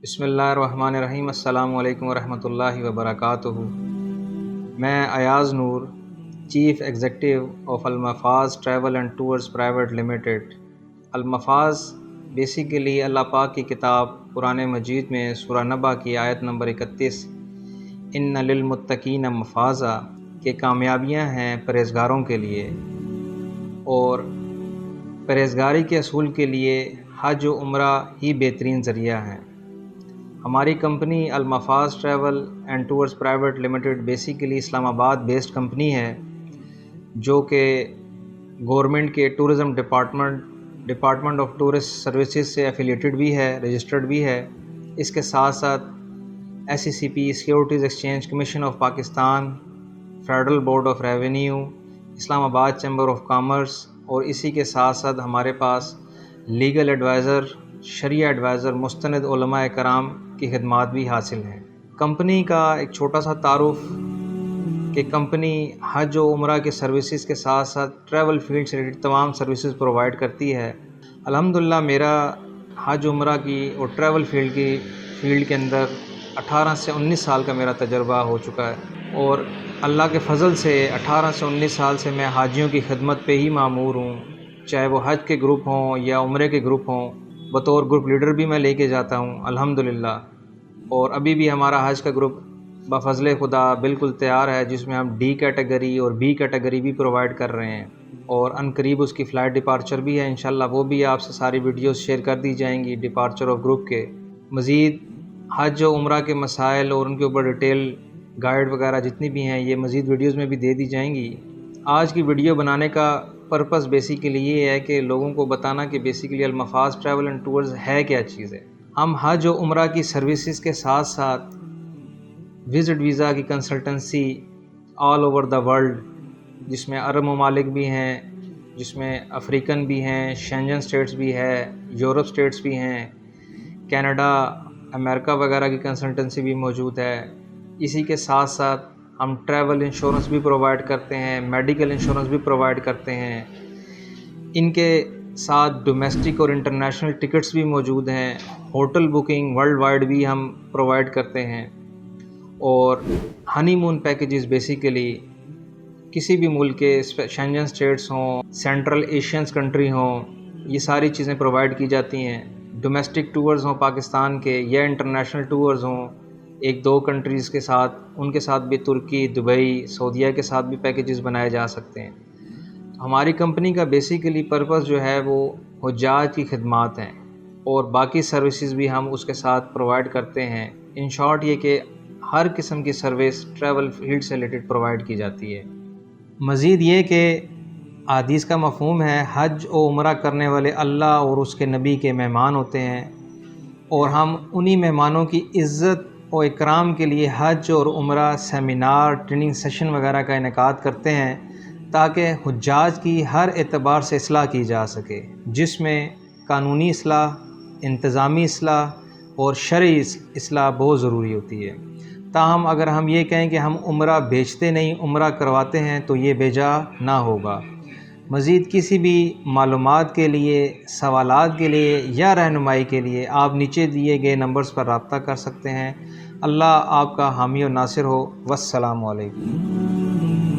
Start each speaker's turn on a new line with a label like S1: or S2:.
S1: بسم اللہ الرحمن الرحیم۔ السلام علیکم ورحمۃ اللہ وبرکاتہ۔ میں Ayaz Noor, chief executive of Almafaz travel and tours private limited. Almafaz basically اللہ پاک کی کتاب قرآن مجید میں سورہ نبأ کی آیت نمبر 31 ان للمتقین مفازا کہ کامیابیاں ہیں پرہیزگاروں کے لیے، اور پرہیزگاری کے اصول کے لیے حج و عمرہ ہی بہترین ذریعہ ہیں۔ ہماری company Almafaz travel and tours private limited basically Islamabad based company ہے، جو کہ گورنمنٹ کے tourism department of tourist services سے ایفیلیٹڈ بھی ہے، رجسٹرڈ بھی ہے۔ اس کے ساتھ ساتھ SECP securities exchange commission of Pakistan, federal board of revenue, Islamabad chamber of commerce, اور اسی کے ساتھ ساتھ ہمارے پاس لیگل ایڈوائزر، شرعی ایڈوائزر، مستند علماء کرام کی خدمات بھی حاصل ہیں۔ کمپنی کا ایک چھوٹا سا تعارف کہ کمپنی حج و عمرہ کے سروسز کے ساتھ ساتھ ٹریول فیلڈ سے ریلیٹڈ تمام سروسز پرووائڈ کرتی ہے۔ الحمدللہ میرا حج عمرہ کی اور ٹریول فیلڈ کے اندر 18 سے 19 سال کا میرا تجربہ ہو چکا ہے، اور اللہ کے فضل سے 18 سے 19 سال سے میں حاجیوں کی خدمت پہ ہی مامور ہوں، چاہے وہ حج کے گروپ ہوں یا عمرے کے گروپ ہوں۔ بطور گروپ لیڈر بھی میں لے کے جاتا ہوں الحمدللہ، اور ابھی بھی ہمارا حج کا گروپ بفضل خدا بالکل تیار ہے، جس میں ہم D کیٹیگری اور B کیٹیگری بھی پرووائڈ کر رہے ہیں، اور عنقریب اس کی فلائٹ ڈپارچر بھی ہے انشاءاللہ، وہ بھی آپ سے ساری ویڈیوز شیئر کر دی جائیں گی ڈپارچر آف گروپ کے۔ مزید حج و عمرہ کے مسائل اور ان کے اوپر ڈیٹیل گائیڈ وغیرہ جتنی بھی ہیں یہ مزید ویڈیوز میں بھی دے دی جائیں گی۔ آج کی ویڈیو بنانے کا پرپس بیسیکلی یہ ہے کہ لوگوں کو بتانا کہ بیسیکلی المفاز ٹریول اینڈ ٹورز ہے کیا چیز ہے۔ ہم حج و عمرہ کی سروسز کے ساتھ ساتھ وزٹ ویزا کی consultancy all over the world, جس میں عرب ممالک بھی ہیں، جس میں افریقن بھی ہیں، شینجن سٹیٹس بھی ہے، یورپ سٹیٹس بھی ہیں، کینیڈا، امریکہ وغیرہ کی کنسلٹنسی بھی موجود ہے۔ اسی کے ساتھ ساتھ ہم ٹریول انشورنس بھی پرووائڈ کرتے ہیں، میڈیکل انشورنس بھی پرووائڈ کرتے ہیں۔ ان کے ساتھ ڈومیسٹک اور انٹرنیشنل ٹکٹس بھی موجود ہیں، ہوٹل بکنگ ورلڈ وائڈ بھی ہم پرووائڈ کرتے ہیں، اور ہنی مون پیکیجز بیسیکلی کسی بھی ملک کے شینجن سٹیٹس ہوں، سینٹرل ایشینز کنٹری ہوں، یہ ساری چیزیں پرووائڈ کی جاتی ہیں۔ ڈومیسٹک ٹورز ہوں پاکستان کے یا انٹرنیشنل ٹورز ہوں ایک دو کنٹریز کے ساتھ، ان کے ساتھ بھی ترکی، دبئی، سعودیہ کے ساتھ بھی پیکیجز بنائے جا سکتے ہیں۔ ہماری کمپنی کا بیسیکلی پرپس جو ہے وہ حجاج کی خدمات ہیں، اور باقی سروسز بھی ہم اس کے ساتھ پرووائڈ کرتے ہیں۔ ان شارٹ یہ کہ ہر قسم کی سروس ٹریول فیلڈ سے ریلیٹڈ پرووائڈ کی جاتی ہے۔ مزید یہ کہ حدیث کا مفہوم ہے حج و عمرہ کرنے والے اللہ اور اس کے نبی کے مہمان ہوتے ہیں، اور ہم انہی مہمانوں کی عزت و اکرام کے لیے حج اور عمرہ سیمینار، ٹریننگ سیشن وغیرہ کا انعقاد کرتے ہیں، تاکہ حجاج کی ہر اعتبار سے اصلاح کی جا سکے، جس میں قانونی اصلاح، انتظامی اصلاح اور شرعی اصلاح بہت ضروری ہوتی ہے۔ تاہم اگر ہم یہ کہیں کہ ہم عمرہ بیچتے نہیں، عمرہ کرواتے ہیں، تو یہ بیجا نہ ہوگا۔ مزید کسی بھی معلومات کے لیے، سوالات کے لیے یا رہنمائی کے لیے آپ نیچے دیے گئے نمبرز پر رابطہ کر سکتے ہیں۔ اللہ آپ کا حامی و ناصر ہو۔ والسلام علیکم۔